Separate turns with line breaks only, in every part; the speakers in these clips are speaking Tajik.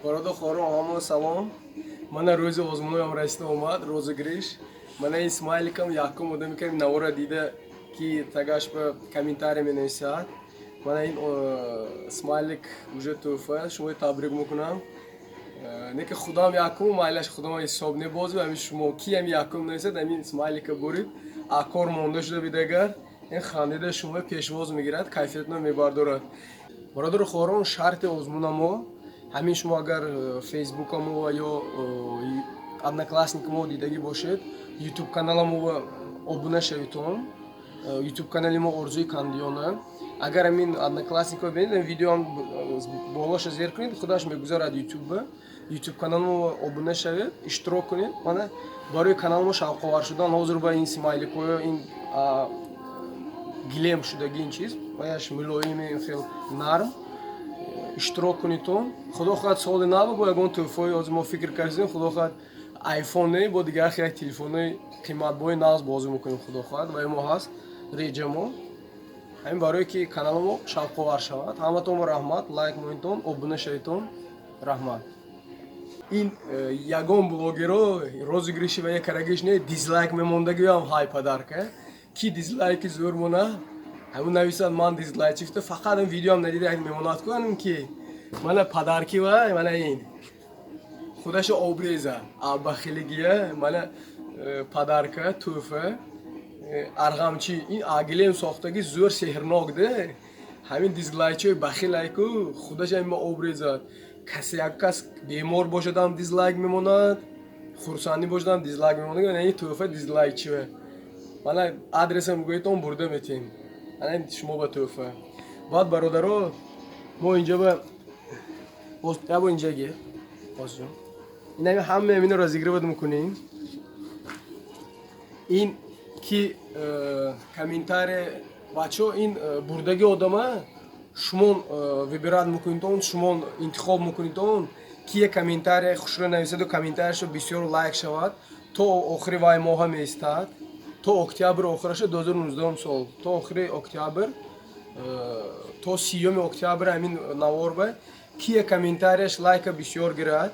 Бародар хорон ҳамо салом. Мана рӯзи озмуноям расида омад, розыгриш. Мана ин смайликам якум одаме ки навора дида ки тагаш ба комментария менависад. Мана ин смайлик уже тӯҳфа шумо табрик мекунам. Не ки худам якум, майлаш худам ҳисоб небозӣ, ҳамин шумо ки ҳами якум нависад, ҳамин смайлика бурид, а кор монда шуда бидагар, ин хандида шумо пешвоз мегирад, кайфиятно мебардорад. Бародару хорон, шарти озмунамо ҳамин шумо агар фейсбукамо ё одноклассникамо дидагӣ бошед, ютуб каналамо обуна шавитон. Ютуб канали мо Орзуи Кандиёна. Агар ҳамин одноклассникамо бинед, видеоам болоша зер кунед, худаш мегузарад ютуба. ютуб каналмо обуна шавед, иштирок кунед. Мана барои каналмо шавқовар шудан ҳозир ба ин смайликоё, ин гилем шудаги ин чиз, баяш мулоими хел нарм иштирок кунитон. Худо хоҳад соли нав бо ягон тӯҳфаи ҳозир мо фикр кардем, худо хоҳад айфон не бо дигар хеле телефонои қиматбои нағз бозӣ мекунем, худо хоҳад ва мо ҳаст реҷамо. Ҳамин барое ки каналамо шавқовар шавад. Ҳаматонро раҳмат, лайк монитон, обуна шавитон. Раҳмат. Ин ягон блогеро розыгриши ва якарагиш не дизлайк мемондагиам ҳай падарка. Ки дизлайки зӯр мона? Ҳамун нависад ман дизлайк чифта, фақат ин видеоам надида мемонад кунам ки мана падарки вай, мана ин худаша обреза, абахилигия, мана падарка, тӯҳфа, арғамчи, ин агилем сохтаги зӯр сеҳрнок де. Ҳамин дизлайкчои бахилайку худаша ин обреза. Касе як кас бемор бошадам дизлайк мемонад, хурсандӣ бошадам дизлайк мемонад, ин тӯҳфа дизлайкчива. Мана адресам гӯйтон бурда метем. Мана шумо ба тӯҳфа. Баъд бародаро, мо инҷа ба ябо инҷа гир. Бозҷон. Ин ҳама амино розыгрыват мекунем. Ин ки комментария бачо ин бурдаги одама шумо вибират мекунитон, шумо интихоб мекунитон, кие комментария хушро нависаду комментарияшо бисёр лайк шавад, то охири вай моҳа меистад, то октябр охираша 2019 сол, то охири октябр, то 30 октябр ҳамин наворба, кие комментарияш лайка бисёр гирад,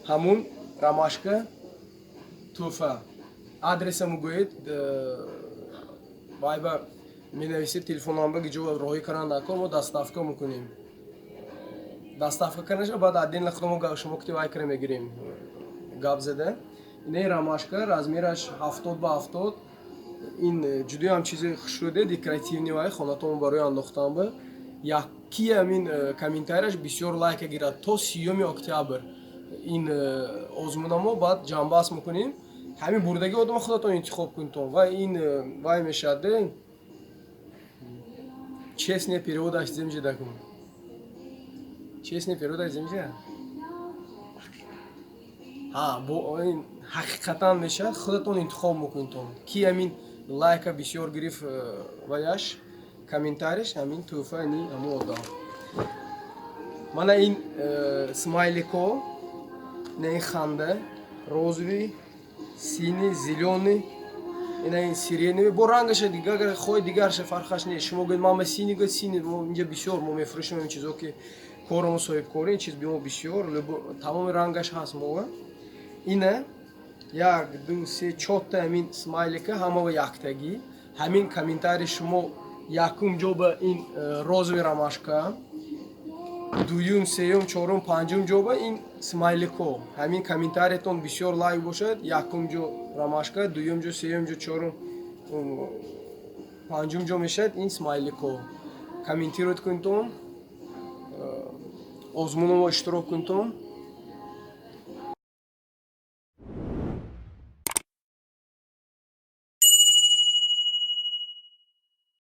ҳамун рамашка тӯҳфа. Адресаму гӯед, вайба менависед, телефон номер гиҷо роҳӣ карандако, мо доставка мекунем. Доставка кардаша баъд отдельно худомо шумо кити вай кара мегирем. Гап зада. Ин рамашка размераш 70x70. Ин ҷудоям чизи хушруде декоративни вай хонатон барои андохтан ба. Яки ҳамин комментарияш бисёр лайка гирад то 30 октябр. Ин озмунамо баъд ҷамъбаст мекунем. Ҳамин бурдаги одама худатон интихоб кунитон. Ва ин вай мешад де. Честный перевод аш земҷи дакун. Честный перевод аш земҷи? Бо ин ҳақиқатан мешад, худатон интихоб мекунитон. Ки ҳамин лайка бисёр гирифт ваяш комментарияш, ҳамин тӯҳфа ни ҳамон одам. Мана ин смайлико, на ин ханда, розови, сини, зелёный, ин сиреневый, бо рангаша дигар, агар хоҳед дигарша фарқаш нест. Шумо гӯед ман ба сини гӯед, сини мо инҷа бисёр мо мефурӯшем ин чизо ки кормо соҳибкори, ин чиз бимо бисёр, тамоми рангаш ҳаст мо. Ина 1, 2, 3, 4 та ҳамин смайлика ҳамао яктагӣ. Ҳамин комментарии шумо якум ҷо ба ин розови рамашка, дуюм, сеюм, чорум, панҷум ҷо ба ин смайлико. Ҳамин комментариятон бисёр лайк бошад, якум ҷо рамашка, дуюм ҷо, сеюм ҷо, чорум, панҷум ҷо мешад ин смайлико. Комментируед кунитон, озмуномо иштирок кунитон.